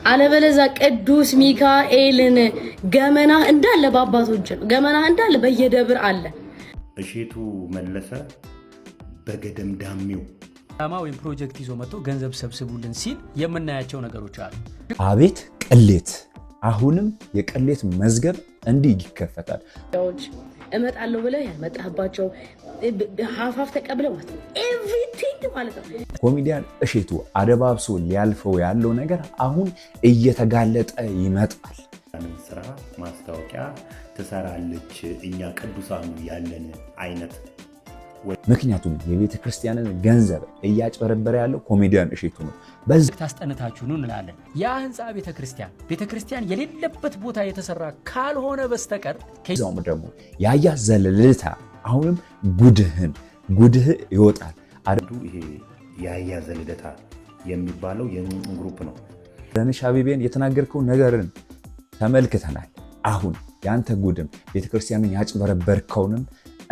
አለበለዛ ቅዱስ ሚካኤልን ገመና እንዳለ በአባቶች ነው። ገመና እንዳለ በየደብር አለ። እሼቱ መለሰ በገደም ዳሚው ወይም ፕሮጀክት ይዞ መጥቶ ገንዘብ ሰብስቡልን ሲል የምናያቸው ነገሮች አሉ። አቤት ቅሌት! አሁንም የቅሌት መዝገብ እንዲህ ይከፈታል። እመጣለሁ ብለህ ያልመጣህባቸው ሀፋፍ ተቀብለው ማለት ነው። ኤቭሪቲንግ ማለት ነው። ኮሜዲያን እሼቱ አደባብሶ ሊያልፈው ያለው ነገር አሁን እየተጋለጠ ይመጣል። ስራ ማስታወቂያ ትሰራለች እኛ ቅዱሳኑ ያለን አይነት። ምክንያቱም የቤተ ክርስቲያንን ገንዘብ እያጭበረበረ ያለው ኮሜዲያን እሼቱ ነው። በዚህ ታስጠነታችሁ ነው እንላለን። ያ ህንፃ ቤተ ክርስቲያን የሌለበት ቦታ የተሰራ ካልሆነ በስተቀር ከዛውም ደግሞ ያያ ዘለልታ አሁንም ጉድህ ይወጣል። ይሄ ያያ ዘለልታ የሚባለው ግሩፕ ነው። ለነሽ አቢቤን የተናገርከው ነገርን ተመልክተናል። አሁን ያንተ ጉድም ቤተክርስቲያንን ያጭበረበርከውንም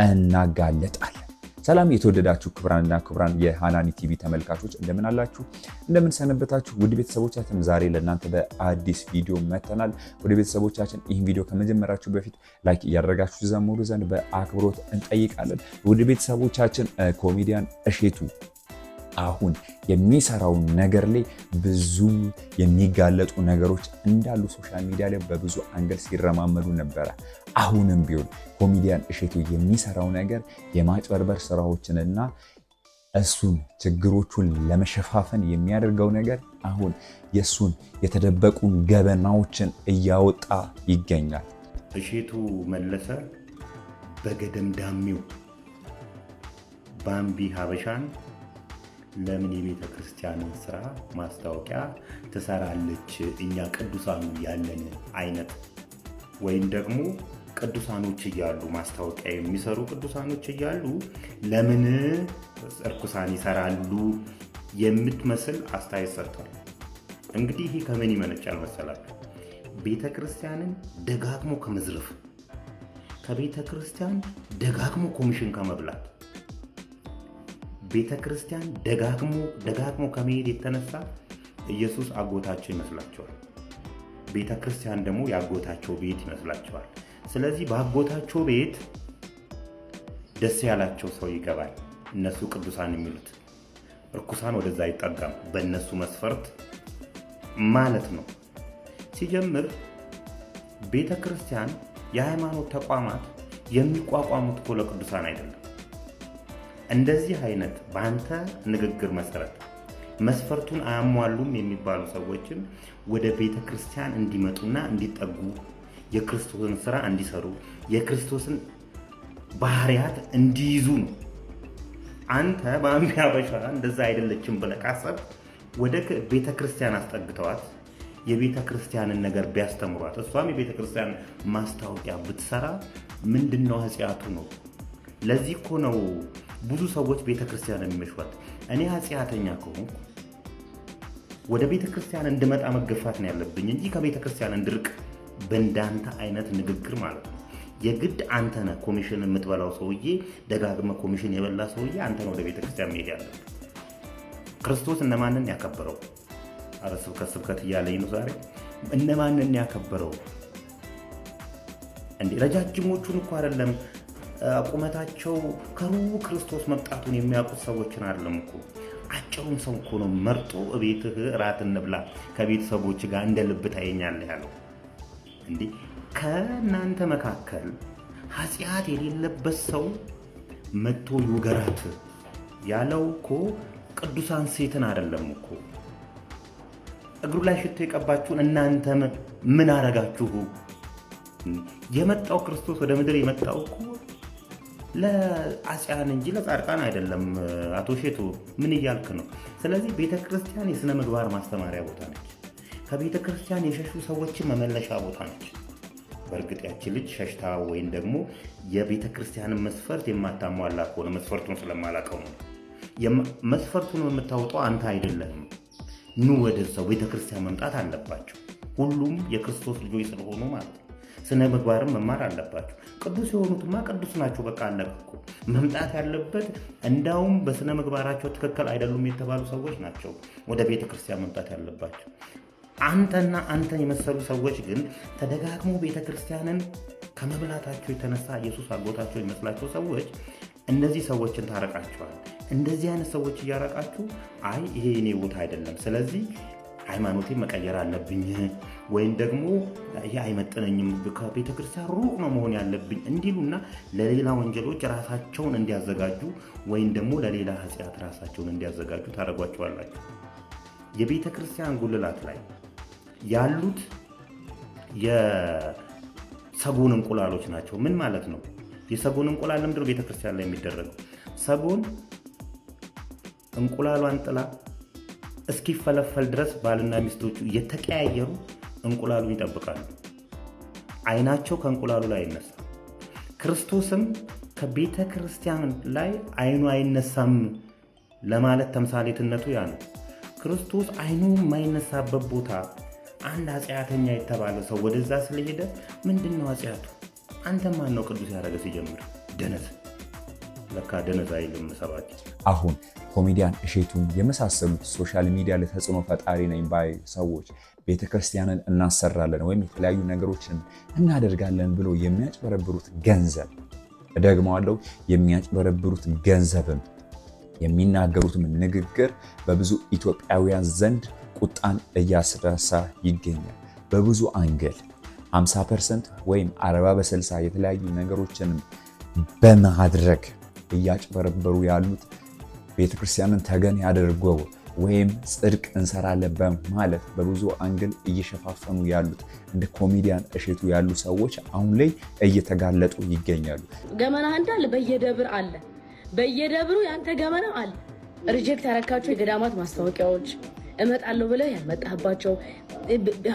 እናጋለጣለን። ሰላም የተወደዳችሁ ክብራንና ክብራን የሃናኒ ቲቪ ተመልካቾች እንደምን አላችሁ? እንደምን ሰነበታችሁ? ውድ ቤተሰቦቻችን ዛሬ ለእናንተ በአዲስ ቪዲዮ መተናል። ውድ ቤተሰቦቻችን ይህን ቪዲዮ ከመጀመራችሁ በፊት ላይክ እያደረጋችሁ ዘምሩ ዘንድ በአክብሮት እንጠይቃለን። ውድ ቤተሰቦቻችን ኮሜዲያን እሼቱ አሁን የሚሰራው ነገር ላይ ብዙ የሚጋለጡ ነገሮች እንዳሉ ሶሻል ሚዲያ ላይ በብዙ አንገል ሲረማመዱ ነበረ። አሁንም ቢሆን ኮሜዲያን እሼቱ የሚሰራው ነገር የማጭበርበር ስራዎችንና እሱን ችግሮቹን ለመሸፋፈን የሚያደርገው ነገር አሁን የሱን የተደበቁን ገበናዎችን እያወጣ ይገኛል። እሼቱ መለሰ በገደም ዳሚው ባምቢ ሀበሻን ለምን የቤተ ክርስቲያንን ስራ ማስታወቂያ ትሰራለች እኛ ቅዱሳኑ ያለን አይነት ወይም ደግሞ ቅዱሳኖች እያሉ ማስታወቂያ የሚሰሩ ቅዱሳኖች እያሉ ለምን እርኩሳን ይሰራሉ የምትመስል አስተያየት ሰጥቷል። እንግዲህ ይሄ ከምን ይመነጫል መሰላችሁ? ቤተ ክርስቲያንን ደጋግሞ ከመዝረፍ፣ ከቤተ ክርስቲያን ደጋግሞ ኮሚሽን ከመብላት፣ ቤተ ክርስቲያን ደጋግሞ ከመሄድ የተነሳ ኢየሱስ አጎታቸው ይመስላቸዋል። ቤተ ክርስቲያን ደግሞ ያጎታቸው ቤት ይመስላቸዋል። ስለዚህ በአጎታቸው ቤት ደስ ያላቸው ሰው ይገባል። እነሱ ቅዱሳን የሚሉት እርኩሳን ወደዛ አይጠጋም፣ በእነሱ መስፈርት ማለት ነው። ሲጀምር ቤተ ክርስቲያን የሃይማኖት ተቋማት የሚቋቋሙት እኮ ለቅዱሳን አይደለም። እንደዚህ አይነት በአንተ ንግግር መሰረት መስፈርቱን አያሟሉም የሚባሉ ሰዎችን ወደ ቤተ ክርስቲያን እንዲመጡና እንዲጠጉ የክርስቶስን ስራ እንዲሰሩ የክርስቶስን ባህሪያት እንዲይዙ ነው። አንተ ባምቢ ሀበሻ እንደዛ አይደለችም ብለህ ካሰብክ ወደ ቤተ ክርስቲያን አስጠግተዋት የቤተ ክርስቲያንን ነገር ቢያስተምሯት እሷም የቤተ ክርስቲያን ማስታወቂያ ብትሰራ ምንድነው ኃጢአቱ ነው? ለዚህ እኮ ነው ብዙ ሰዎች ቤተ ክርስቲያን የሚመሽዋት። እኔ ኃጢአተኛ ከሆንኩ ወደ ቤተ ክርስቲያን እንድመጣ መገፋት ነው ያለብኝ እንጂ ከቤተ ክርስቲያን እንድርቅ በእንዳንተ አይነት ንግግር ማለት ነው። የግድ አንተ ነህ ኮሚሽን የምትበላው ሰውዬ፣ ደጋግመ ኮሚሽን የበላ ሰውዬ አንተ ነው ወደ ቤተ ክርስቲያን መሄድ ያለብህ። ክርስቶስ እነማንን ያከበረው? ኧረ ስብከት እያለኝ ነው ዛሬ። እነማንን ያከበረው እንዴ? ረጃጅሞቹን እኮ አይደለም ቁመታቸው ከሩቅ ክርስቶስ መምጣቱን የሚያውቁት ሰዎችን አይደለም እኮ አጭሩን ሰው እኮ ነው መርጦ እቤትህ እራት እንብላ ከቤተሰቦች ጋር እንደ ልብ ታየኛለህ ያለው። እንዴ ከእናንተ መካከል ኃጢአት የሌለበት ሰው መጥቶ ይውገራት ያለው እኮ ቅዱሳን ሴትን አይደለም እኮ። እግሩ ላይ ሽቶ የቀባችሁን እናንተ ምን አረጋችሁ? የመጣው ክርስቶስ ወደ ምድር የመጣው እኮ ለአጽያን እንጂ ለጻድቃን አይደለም። አቶ እሼቱ ምን እያልክ ነው? ስለዚህ ቤተክርስቲያን የሥነ ምግባር ማስተማሪያ ቦታ ነች። ከቤተክርስቲያን የሸሹ ሰዎችን መመለሻ ቦታ ነች። በእርግጥ ያቺ ልጅ ሸሽታ ወይም ደግሞ የቤተክርስቲያንን መስፈርት የማታሟላ ከሆነ መስፈርቱን ስለማላውቀው ነው። መስፈርቱን የምታወጣው አንተ አይደለህም። ኑ ወደዛው ቤተክርስቲያን መምጣት አለባቸው። ሁሉም የክርስቶስ ልጆች ስለሆኑ ማለት ነው። ስነ ምግባርም መማር አለባቸው። ቅዱስ የሆኑትማ ቅዱስ ናቸው። በቃ አለቀቁ። መምጣት ያለበት እንዳውም በስነ ምግባራቸው ትክክል አይደሉም የተባሉ ሰዎች ናቸው ወደ ቤተ ክርስቲያን መምጣት ያለባቸው። አንተና አንተን የመሰሉ ሰዎች ግን ተደጋግሞ ቤተክርስቲያንን ከመብላታቸው የተነሳ ኢየሱስ አጎታቸው የሚመስላቸው ሰዎች እነዚህ ሰዎችን ታረቃቸዋል። እንደዚህ አይነት ሰዎች እያረቃችሁ አይ ይሄ የኔ ቦታ አይደለም፣ ስለዚህ ሃይማኖቴን መቀየር አለብኝ ወይም ደግሞ ይሄ አይመጥነኝም፣ ከቤተክርስቲያን ሩቅ ነው መሆን ያለብኝ እንዲሉና ለሌላ ወንጀሎች ራሳቸውን እንዲያዘጋጁ ወይም ደግሞ ለሌላ ኃጢአት ራሳቸውን እንዲያዘጋጁ ታደርጓቸዋላችሁ። የቤተክርስቲያን ጉልላት ላይ ያሉት የሰጎን እንቁላሎች ናቸው። ምን ማለት ነው? የሰጎን እንቁላል ለምንድን ነው ቤተክርስቲያን ላይ የሚደረገው? ሰጎን እንቁላሏን ጥላ እስኪፈለፈል ድረስ ባልና ሚስቶቹ እየተቀያየሩ እንቁላሉን ይጠብቃሉ። አይናቸው ከእንቁላሉ ላይ አይነሳም። ክርስቶስም ከቤተ ክርስቲያን ላይ አይኑ አይነሳም ለማለት ተምሳሌትነቱ ያ ነው። ክርስቶስ አይኑ የማይነሳበት ቦታ አንድ ኃጢአተኛ የተባለ ሰው ወደዛ ስለሄደ ምንድነው ኃጢአቱ? አንተ ማን ነው ቅዱስ ያደረገ? ሲጀምር ደነዝ ለካ ደነዝ አይልም ሰባኪ። አሁን ኮሜዲያን እሸቱን የመሳሰሉት ሶሻል ሚዲያ ላይ ተጽዕኖ ፈጣሪ ነኝ ባይ ሰዎች ቤተክርስቲያንን እናሰራለን ወይም የተለያዩ ነገሮችን እናደርጋለን ብሎ የሚያጭበረብሩት ገንዘብ፣ እደግመዋለሁ፣ የሚያጭበረብሩት ገንዘብም የሚናገሩትም ንግግር በብዙ ኢትዮጵያውያን ዘንድ ቁጣን እያስነሳ ይገኛል። በብዙ አንግል 50% ወይም 40/60 የተለያዩ ነገሮችን በማድረግ እያጭበረበሩ ያሉት ቤተክርስቲያንን ተገን ያደርገው ወይም ጽድቅ እንሰራለን በማለት በብዙ አንግል እየሸፋፈኑ ያሉት እንደ ኮሜዲያን እሸቱ ያሉ ሰዎች አሁን ላይ እየተጋለጡ ይገኛሉ። ገመና እንዳለ በየደብር አለ፣ በየደብሩ ያንተ ገመና አለ። ሪጀክት ያረካቸው የገዳማት ማስታወቂያዎች እመጣለሁ ብለህ ያልመጣህባቸው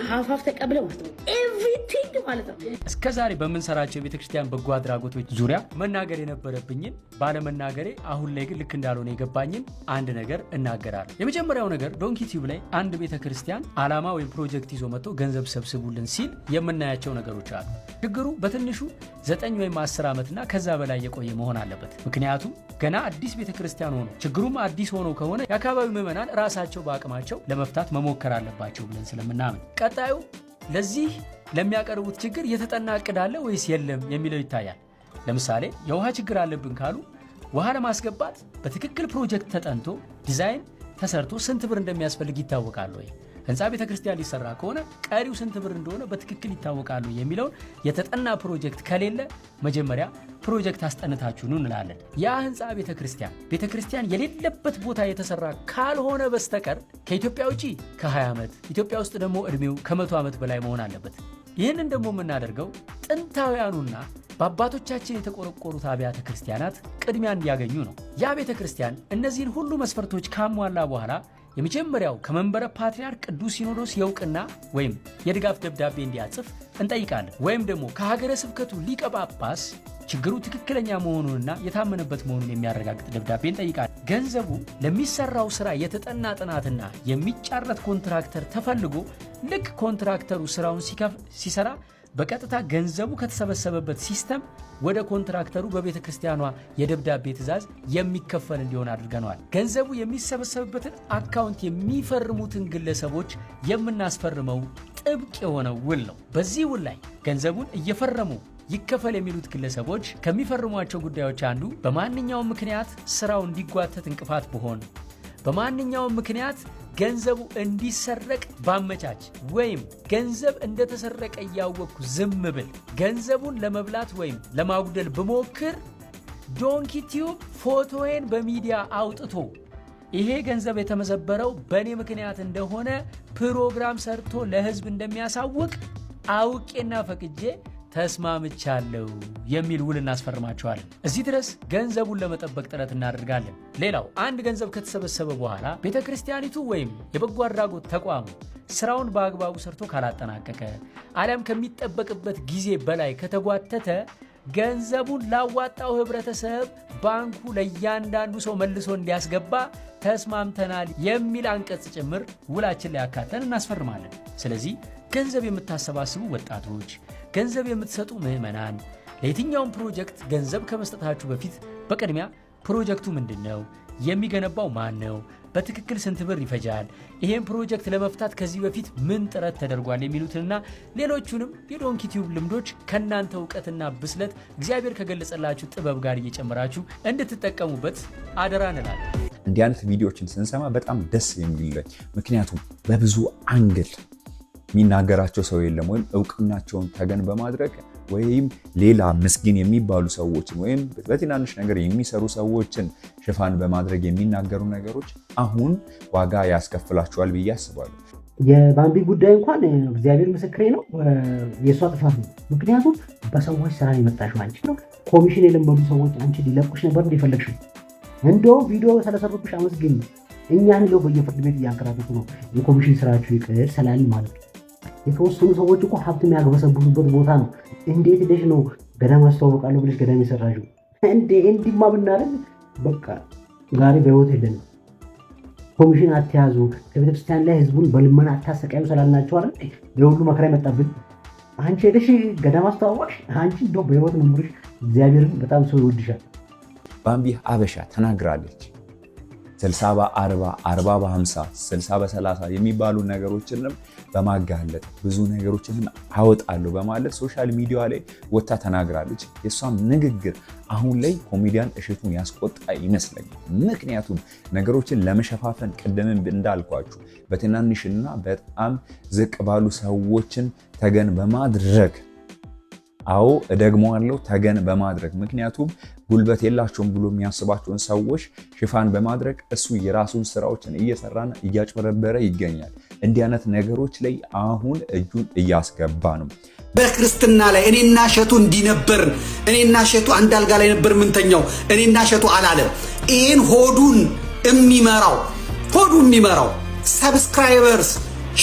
ሀፋፍ ተቀብለው ማለት ነው። ኤቭሪቲንግ ማለት ነው። እስከዛሬ በምንሰራቸው የቤተክርስቲያን በጎ አድራጎቶች ዙሪያ መናገር የነበረብኝን ባለመናገሬ አሁን ላይ ግን ልክ እንዳልሆነ የገባኝን አንድ ነገር እናገራለሁ። የመጀመሪያው ነገር ዶንኪ ቲዩብ ላይ አንድ ቤተክርስቲያን ዓላማ ወይም ፕሮጀክት ይዞ መጥቶ ገንዘብ ሰብስቡልን ሲል የምናያቸው ነገሮች አሉ። ችግሩ በትንሹ 9 ወይም 10 ዓመትና ከዛ በላይ የቆየ መሆን አለበት። ምክንያቱም ገና አዲስ ቤተክርስቲያን ሆኖ ችግሩም አዲስ ሆኖ ከሆነ የአካባቢው ምዕመናን ራሳቸው በአቅማቸው ለመፍታት መሞከር አለባቸው ብለን ስለምናምን፣ ቀጣዩ ለዚህ ለሚያቀርቡት ችግር የተጠና እቅድ አለ ወይስ የለም የሚለው ይታያል። ለምሳሌ የውሃ ችግር አለብን ካሉ ውሃ ለማስገባት በትክክል ፕሮጀክት ተጠንቶ ዲዛይን ተሰርቶ ስንት ብር እንደሚያስፈልግ ይታወቃል ወይ? ህንፃ ቤተክርስቲያን ሊሰራ ከሆነ ቀሪው ስንት ብር እንደሆነ በትክክል ይታወቃሉ የሚለውን የተጠና ፕሮጀክት ከሌለ መጀመሪያ ፕሮጀክት አስጠንታችሁ ኑ እንላለን። ያ ህንፃ ቤተክርስቲያን የሌለበት ቦታ የተሰራ ካልሆነ በስተቀር ከኢትዮጵያ ውጪ ከ20 ዓመት ኢትዮጵያ ውስጥ ደግሞ እድሜው ከ100 ዓመት በላይ መሆን አለበት። ይህንን ደግሞ የምናደርገው ጥንታውያኑና በአባቶቻችን የተቆረቆሩት አብያተ ክርስቲያናት ቅድሚያ እንዲያገኙ ነው። ያ ቤተክርስቲያን እነዚህን ሁሉ መስፈርቶች ካሟላ በኋላ የመጀመሪያው ከመንበረ ፓትርያርክ ቅዱስ ሲኖዶስ የእውቅና ወይም የድጋፍ ደብዳቤ እንዲያጽፍ እንጠይቃለን። ወይም ደግሞ ከሀገረ ስብከቱ ሊቀ ጳጳስ ችግሩ ትክክለኛ መሆኑንና የታመነበት መሆኑን የሚያረጋግጥ ደብዳቤ እንጠይቃለን። ገንዘቡ ለሚሰራው ስራ የተጠና ጥናትና የሚጫረት ኮንትራክተር ተፈልጎ ልክ ኮንትራክተሩ ስራውን ሲሰራ በቀጥታ ገንዘቡ ከተሰበሰበበት ሲስተም ወደ ኮንትራክተሩ በቤተ ክርስቲያኗ የደብዳቤ ትእዛዝ የሚከፈል እንዲሆን አድርገናል። ገንዘቡ የሚሰበሰብበትን አካውንት የሚፈርሙትን ግለሰቦች የምናስፈርመው ጥብቅ የሆነ ውል ነው። በዚህ ውል ላይ ገንዘቡን እየፈረሙ ይከፈል የሚሉት ግለሰቦች ከሚፈርሟቸው ጉዳዮች አንዱ በማንኛውም ምክንያት ስራው እንዲጓተት እንቅፋት ብሆን፣ በማንኛውም ምክንያት ገንዘቡ እንዲሰረቅ ባመቻች ወይም ገንዘብ እንደተሰረቀ እያወቅኩ ዝም ብል፣ ገንዘቡን ለመብላት ወይም ለማጉደል ብሞክር ዶንኪ ቲዩብ ፎቶዬን በሚዲያ አውጥቶ ይሄ ገንዘብ የተመዘበረው በእኔ ምክንያት እንደሆነ ፕሮግራም ሰርቶ ለህዝብ እንደሚያሳውቅ አውቄና ፈቅጄ ተስማምቻለሁ የሚል ውል እናስፈርማቸዋለን። እዚህ ድረስ ገንዘቡን ለመጠበቅ ጥረት እናደርጋለን። ሌላው አንድ ገንዘብ ከተሰበሰበ በኋላ ቤተክርስቲያኒቱ ወይም የበጎ አድራጎት ተቋሙ ስራውን በአግባቡ ሰርቶ ካላጠናቀቀ አሊያም ከሚጠበቅበት ጊዜ በላይ ከተጓተተ ገንዘቡን ላዋጣው ህብረተሰብ ባንኩ ለእያንዳንዱ ሰው መልሶ እንዲያስገባ ተስማምተናል የሚል አንቀጽ ጭምር ውላችን ላይ አካተን እናስፈርማለን። ስለዚህ ገንዘብ የምታሰባስቡ ወጣቶች፣ ገንዘብ የምትሰጡ ምዕመናን ለየትኛውም ፕሮጀክት ገንዘብ ከመስጠታችሁ በፊት በቅድሚያ ፕሮጀክቱ ምንድነው? የሚገነባው ማን ነው? በትክክል ስንት ብር ይፈጃል፣ ይሄን ፕሮጀክት ለመፍታት ከዚህ በፊት ምን ጥረት ተደርጓል የሚሉትንና ሌሎቹንም የዶንኪ ቲዩብ ልምዶች ከናንተ እውቀትና ብስለት እግዚአብሔር ከገለጸላችሁ ጥበብ ጋር እየጨመራችሁ እንድትጠቀሙበት አደራ እንላለን። እንዲህ አይነት ቪዲዮዎችን ስንሰማ በጣም ደስ የሚለኝ ምክንያቱም በብዙ አንግል የሚናገራቸው ሰው የለም። ወይም እውቅናቸውን ተገን በማድረግ ወይም ሌላ ምስኪን የሚባሉ ሰዎችን ወይም በትናንሽ ነገር የሚሰሩ ሰዎችን ሽፋን በማድረግ የሚናገሩ ነገሮች አሁን ዋጋ ያስከፍላቸዋል ብዬ አስባለሁ። የባምቢ ጉዳይ እንኳን እግዚአብሔር ምስክሬ ነው፣ የእሷ ጥፋት ነው። ምክንያቱም በሰዎች ስራ የመጣሽው አንቺ ነው። ኮሚሽን የለመዱ ሰዎች አንቺ ሊለቁሽ ነበር እንደፈለግሽው። እንደው ቪዲዮ ስለሰሩብሽ አመስግኝ። እኛን ለው በየፍርድ ቤት እያንከራተቱ ነው የኮሚሽን ስራችሁ ይቅር ስላል ማለት ነው። የተወሰኑ ሰዎች እኮ ሀብት የሚያግበሰብሱበት ቦታ ነው። እንዴት ሄደሽ ነው ገዳም አስተዋወቃለሁ ብለሽ ገዳም የሰራሽው? እንዲማ ብናደርግ በቃ ዛሬ በህይወት የለንም። ኮሚሽን አትያዙ፣ ከቤተክርስቲያን ላይ ህዝቡን በልመና አታሰቃዩ ስላልናቸው አይደል የሁሉ መከራ ይመጣብን። አንቺ ሄደሽ ገዳም አስተዋወቅሽ። አንቺ እንደው በህይወት መኖርሽ እግዚአብሔርን በጣም ሰው ይወድሻል። ባምቢ ሀበሻ ተናግራለች። 60 በ40 40 በ50 60 በ30 የሚባሉ ነገሮችንም በማጋለጥ ብዙ ነገሮችንም አወጣለሁ በማለት ሶሻል ሚዲያ ላይ ወጣ ተናግራለች። የሷም ንግግር አሁን ላይ ኮሜዲያን እሸቱን ያስቆጣ ይመስለኛል። ምክንያቱም ነገሮችን ለመሸፋፈን ቅድምም እንዳልኳችሁ በትናንሽና በጣም ዝቅ ባሉ ሰዎችን ተገን በማድረግ አዎ እደግመዋለሁ፣ ተገን በማድረግ ምክንያቱም ጉልበት የላቸውም ብሎ የሚያስባቸውን ሰዎች ሽፋን በማድረግ እሱ የራሱን ስራዎችን እየሰራና እያጭበረበረ ይገኛል። እንዲህ አይነት ነገሮች ላይ አሁን እጁን እያስገባ ነው። በክርስትና ላይ እኔና እሸቱ እንዲነበርን እኔና እሸቱ አንድ አልጋ ላይ ነበር ምንተኛው እኔና እሸቱ አላለም። ይሄን ሆዱን የሚመራው ሰብስክራይበርስ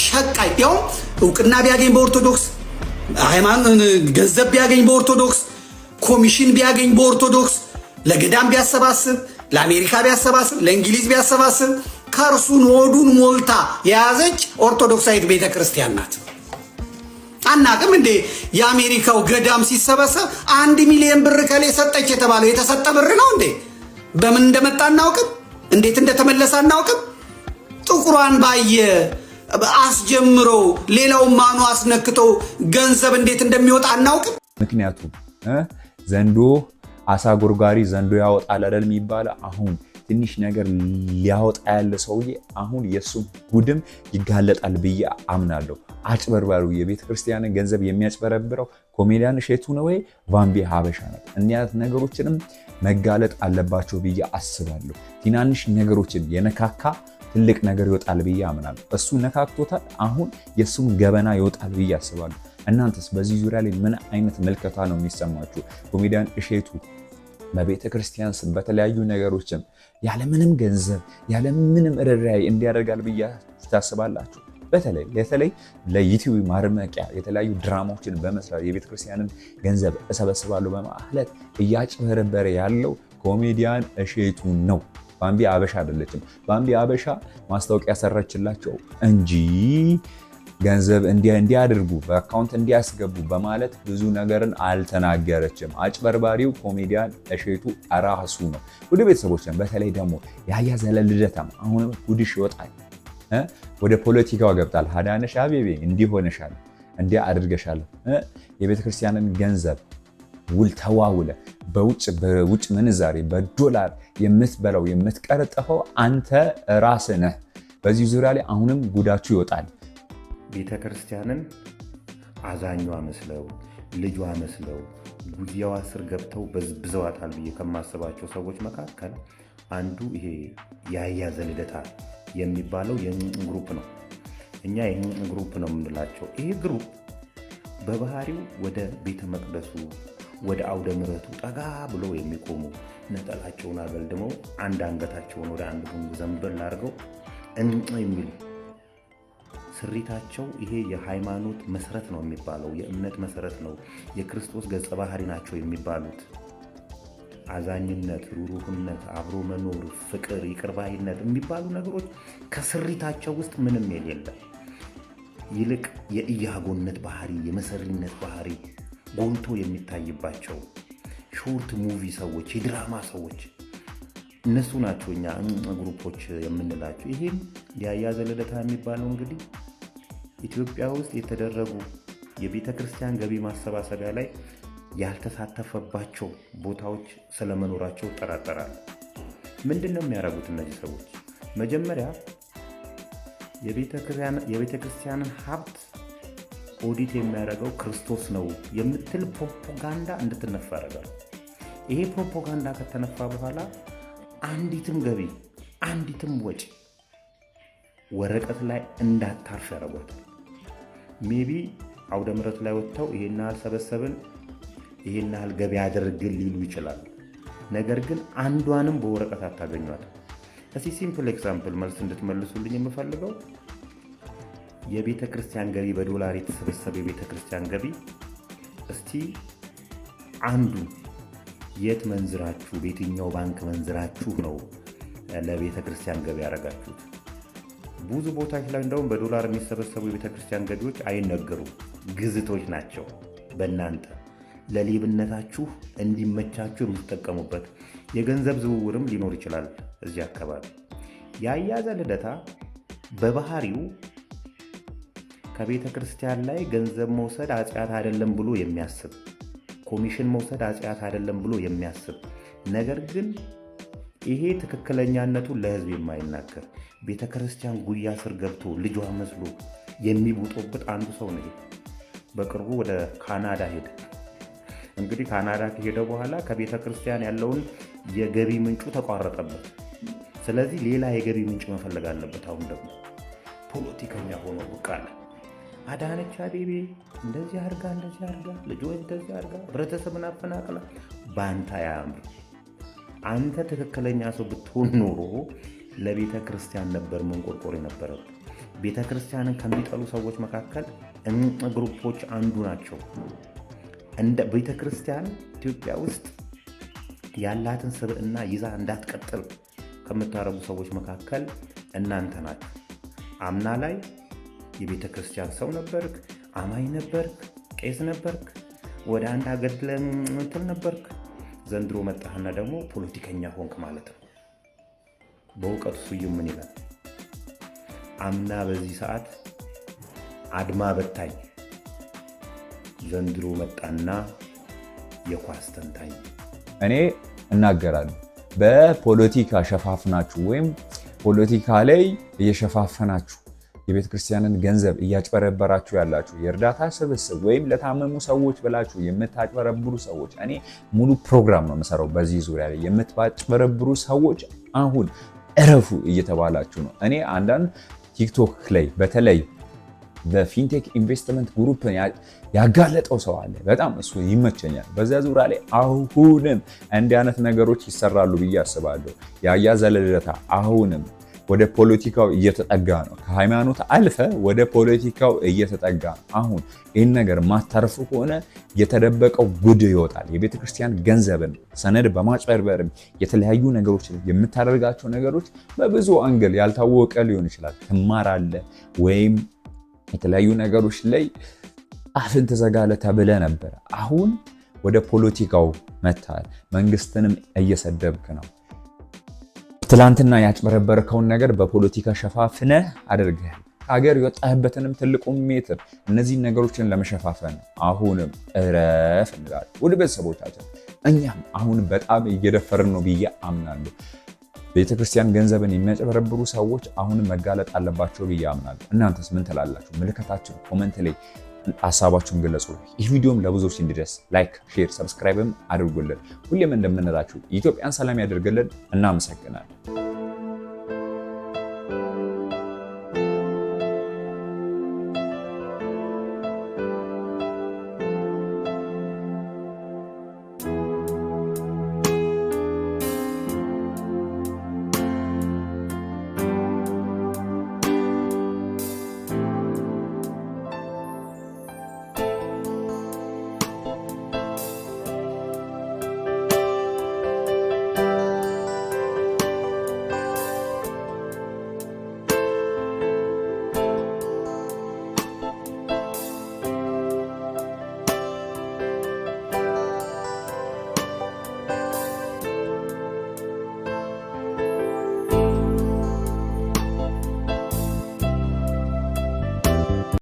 ሸቃይ ያው እውቅና ቢያገኝ በኦርቶዶክስ ሃይማኖት ገንዘብ ቢያገኝ በኦርቶዶክስ ኮሚሽን ቢያገኝ በኦርቶዶክስ ለገዳም ቢያሰባስብ ለአሜሪካ ቢያሰባስብ ለእንግሊዝ ቢያሰባስብ ከርሱን ሆዱን ሞልታ የያዘች ኦርቶዶክሳዊት ቤተክርስቲያን ናት። አናቅም እንዴ? የአሜሪካው ገዳም ሲሰበሰብ 1 ሚሊዮን ብር ከሌ ሰጠች የተባለው የተሰጠ ብር ነው እንዴ? በምን እንደመጣ አናውቅም፣ እንዴት እንደተመለሰ አናውቅም። ጥቁሯን ባየ አስጀምረው ሌላውን ማኑ አስነክተው ገንዘብ እንዴት እንደሚወጣ አናውቅም። ምክንያቱም ዘንዶ አሳ ጎርጓሪ ዘንዶ ያወጣል አይደል የሚባለው። አሁን ትንሽ ነገር ሊያወጣ ያለ ሰውዬ አሁን የሱ ጉድም ይጋለጣል ብዬ አምናለሁ። አጭበርባሪው የቤተ ክርስቲያንን ገንዘብ የሚያጭበረብረው ኮሜዲያን እሸቱ ነው ወይ ባምቢ ሀበሻ ናት። እኒያት ነገሮችንም መጋለጥ አለባቸው ብዬ አስባለሁ። ትናንሽ ነገሮችን የነካካ ትልቅ ነገር ይወጣል ብዬ አምናለሁ። እሱ ነካክቶታል። አሁን የሱም ገበና ይወጣል ብዬ አስባለሁ። እናንተስ በዚህ ዙሪያ ላይ ምን አይነት መልከታ ነው የሚሰማችሁ? ኮሜዲያን እሸቱ በቤተ ክርስቲያን ስም በተለያዩ ነገሮችም ያለምንም ገንዘብ ያለምንም ርኅራኄ እንዲያደርጋል ብዬ ታስባላችሁ? በተለይ ለዩቲዩብ ማርመቂያ የተለያዩ ድራማዎችን በመስራት የቤተ ክርስቲያንን ገንዘብ እሰበስባለሁ በማለት እያጭበረበረ ያለው ኮሜዲያን እሸቱ ነው። ባምቢ ሀበሻ አይደለችም። ባምቢ ሀበሻ ማስታወቂያ ሰራችላቸው እንጂ ገንዘብ እንዲያደርጉ በአካውንት እንዲያስገቡ በማለት ብዙ ነገርን አልተናገረችም። አጭበርባሪው ኮሜዲያን እሸቱ ራሱ ነው። ወደ ቤተሰቦችን በተለይ ደግሞ ያያዘለ ልደታም አሁንም ጉድሽ ይወጣል። ወደ ፖለቲካው ገብታል። አዳነሽ አቤቤ እንዲሆነሻል እንዲያ አድርገሻል። የቤተክርስቲያንን ገንዘብ ውል ተዋውለ በውጭ ምንዛሬ በዶላር የምትበላው የምትቀረጠፈው አንተ ራስህ ነህ። በዚህ ዙሪያ ላይ አሁንም ጉዳችሁ ይወጣል። ቤተ ክርስቲያንን አዛኟ መስለው ልጇ መስለው ጉያዋ ስር ገብተው በዝብዘዋታል ብዬ ከማስባቸው ሰዎች መካከል አንዱ ይሄ ያያዘ ልደታ የሚባለው ግሩፕ ነው። እኛ ይህን ግሩፕ ነው የምንላቸው። ይሄ ግሩፕ በባህሪው ወደ ቤተ መቅደሱ ወደ አውደ ምሕረቱ ጠጋ ብሎ የሚቆሙ ነጠላቸውን አገልድመው አንድ አንገታቸውን ወደ አንድ ጉንጉ ዘንበል አድርገው የሚሉ ስሪታቸው ይሄ የሃይማኖት መሰረት ነው የሚባለው፣ የእምነት መሰረት ነው፣ የክርስቶስ ገጸ ባህሪ ናቸው የሚባሉት አዛኝነት፣ ሩሩህነት፣ አብሮ መኖር፣ ፍቅር፣ ይቅርባይነት የሚባሉ ነገሮች ከስሪታቸው ውስጥ ምንም የሌለ ይልቅ የኢያጎነት ባህሪ፣ የመሰሪነት ባህሪ ጎልቶ የሚታይባቸው ሾርት ሙቪ ሰዎች፣ የድራማ ሰዎች እነሱ ናቸው እኛ ግሩፖች የምንላቸው። ይሄም ያያ ዘለለታ የሚባለው እንግዲህ ኢትዮጵያ ውስጥ የተደረጉ የቤተ ክርስቲያን ገቢ ማሰባሰቢያ ላይ ያልተሳተፈባቸው ቦታዎች ስለመኖራቸው ይጠራጠራል። ምንድን ነው የሚያደርጉት እነዚህ ሰዎች? መጀመሪያ የቤተ ክርስቲያንን ሀብት ኦዲት የሚያደርገው ክርስቶስ ነው የምትል ፕሮፓጋንዳ እንድትነፋ ያደርጋሉ። ይሄ ፕሮፓጋንዳ ከተነፋ በኋላ አንዲትም ገቢ አንዲትም ወጪ ወረቀት ላይ እንዳታርፍ ያደርጓታል። ሜቢ አውደ ምሕረት ላይ ወጥተው ይሄን ያህል ሰበሰብን፣ ይሄን ያህል ገቢ አድርግን ሊሉ ይችላሉ። ነገር ግን አንዷንም በወረቀት አታገኟትም። እስቲ ሲምፕል ኤግዛምፕል መልስ እንድትመልሱልኝ የምፈልገው የቤተ ክርስቲያን ገቢ በዶላር የተሰበሰበ የቤተ ክርስቲያን ገቢ እስቲ አንዱ የት መንዝራችሁ በየትኛው ባንክ መንዝራችሁ ነው ለቤተ ክርስቲያን ገቢ ያደረጋችሁት? ብዙ ቦታዎች ላይ እንደውም በዶላር የሚሰበሰቡ የቤተ ክርስቲያን ገቢዎች አይነገሩም፣ ግዝቶች ናቸው። በእናንተ ለሌብነታችሁ እንዲመቻችሁ የምትጠቀሙበት የገንዘብ ዝውውርም ሊኖር ይችላል። እዚህ አካባቢ ያያ ዘለለታ በባህሪው ከቤተ ክርስቲያን ላይ ገንዘብ መውሰድ ኃጢአት አይደለም ብሎ የሚያስብ፣ ኮሚሽን መውሰድ ኃጢአት አይደለም ብሎ የሚያስብ፣ ነገር ግን ይሄ ትክክለኛነቱን ለሕዝብ የማይናገር ቤተ ክርስቲያን ጉያ ስር ገብቶ ልጇ መስሎ የሚቡጦበት አንዱ ሰው ነው። በቅርቡ ወደ ካናዳ ሄደ። እንግዲህ ካናዳ ከሄደ በኋላ ከቤተ ክርስቲያን ያለውን የገቢ ምንጩ ተቋረጠበት። ስለዚህ ሌላ የገቢ ምንጭ መፈለግ አለበት። አሁን ደግሞ ፖለቲከኛ ሆኖ ብቅ አለ። አዳነች አቤቤ እንደዚህ አድርጋ ልጆች እንደዚህ አድርጋ ህብረተሰብን አፈናቅላ በአንተ አያምር። አንተ ትክክለኛ ሰው ብትሆን ኖሮ ለቤተ ክርስቲያን ነበር መንቆርቆር የነበረው። ቤተ ክርስቲያንን ከሚጠሉ ሰዎች መካከል ግሩፖች አንዱ ናቸው። እንደ ቤተ ክርስቲያን ኢትዮጵያ ውስጥ ያላትን ስብዕና ይዛ እንዳትቀጥል ከምታረጉ ሰዎች መካከል እናንተ ናችሁ። አምና ላይ የቤተ ክርስቲያን ሰው ነበርክ፣ አማኝ ነበርክ፣ ቄስ ነበርክ፣ ወደ አንድ አገድለ እንትን ነበርክ። ዘንድሮ መጣህና ደግሞ ፖለቲከኛ ሆንክ ማለት ነው። በእውቀቱ ስዩም ምን ይላል? አምና በዚህ ሰዓት አድማ በታኝ፣ ዘንድሮ መጣና የኳስ ተንታኝ። እኔ እናገራለሁ በፖለቲካ ሸፋፍናችሁ ወይም ፖለቲካ ላይ እየሸፋፈናችሁ የቤተ ክርስቲያንን ገንዘብ እያጭበረበራችሁ ያላችሁ የእርዳታ ስብስብ ወይም ለታመሙ ሰዎች ብላችሁ የምታጭበረብሩ ሰዎች፣ እኔ ሙሉ ፕሮግራም ነው የምሰራው በዚህ ዙሪያ ላይ። የምታጭበረብሩ ሰዎች አሁን እረፉ እየተባላችሁ ነው። እኔ አንዳንድ ቲክቶክ ላይ በተለይ በፊንቴክ ኢንቨስትመንት ግሩፕ ያጋለጠው ሰው አለ። በጣም እሱ ይመቸኛል። በዚያ ዙሪያ ላይ አሁንም እንዲህ አይነት ነገሮች ይሰራሉ ብዬ አስባለሁ። ያያ ዘለለታ አሁንም ወደ ፖለቲካው እየተጠጋ ነው። ከሃይማኖት አልፈ ወደ ፖለቲካው እየተጠጋ ነው። አሁን ይህን ነገር ማታርፉ ከሆነ የተደበቀው ጉድ ይወጣል። የቤተ ክርስቲያን ገንዘብን ሰነድ በማጭበርበርም የተለያዩ ነገሮች የምታደርጋቸው ነገሮች በብዙ አንግል ያልታወቀ ሊሆን ይችላል። ትማራለ ወይም የተለያዩ ነገሮች ላይ አፍን ትዘጋለህ ተብለህ ነበር። አሁን ወደ ፖለቲካው መጥተሃል። መንግስትንም እየሰደብክ ነው። ትላንትና ያጭበረበርከውን ነገር በፖለቲካ ሸፋፍነህ አድርገሃል። ሀገር የወጣህበትንም ትልቁን ሜትር እነዚህን ነገሮችን ለመሸፋፈን አሁንም እረፍ እንላለን። ውድ ቤተሰቦቻችን እኛም አሁን በጣም እየደፈርን ነው ብዬ አምናለሁ። ቤተክርስቲያን ገንዘብን የሚያጭበረብሩ ሰዎች አሁንም መጋለጥ አለባቸው ብዬ አምናለሁ። እናንተስ ምን ትላላችሁ? ምልከታችን ኮመንት ላይ ሀሳባችሁን ገለጹ። ይህ ቪዲዮም ለብዙዎች እንዲደርስ ላይክ፣ ሼር፣ ሰብስክራይብም አድርጉልን። ሁሌም እንደምንላችሁ ኢትዮጵያን ሰላም ያደርግልን። እናመሰግናለን።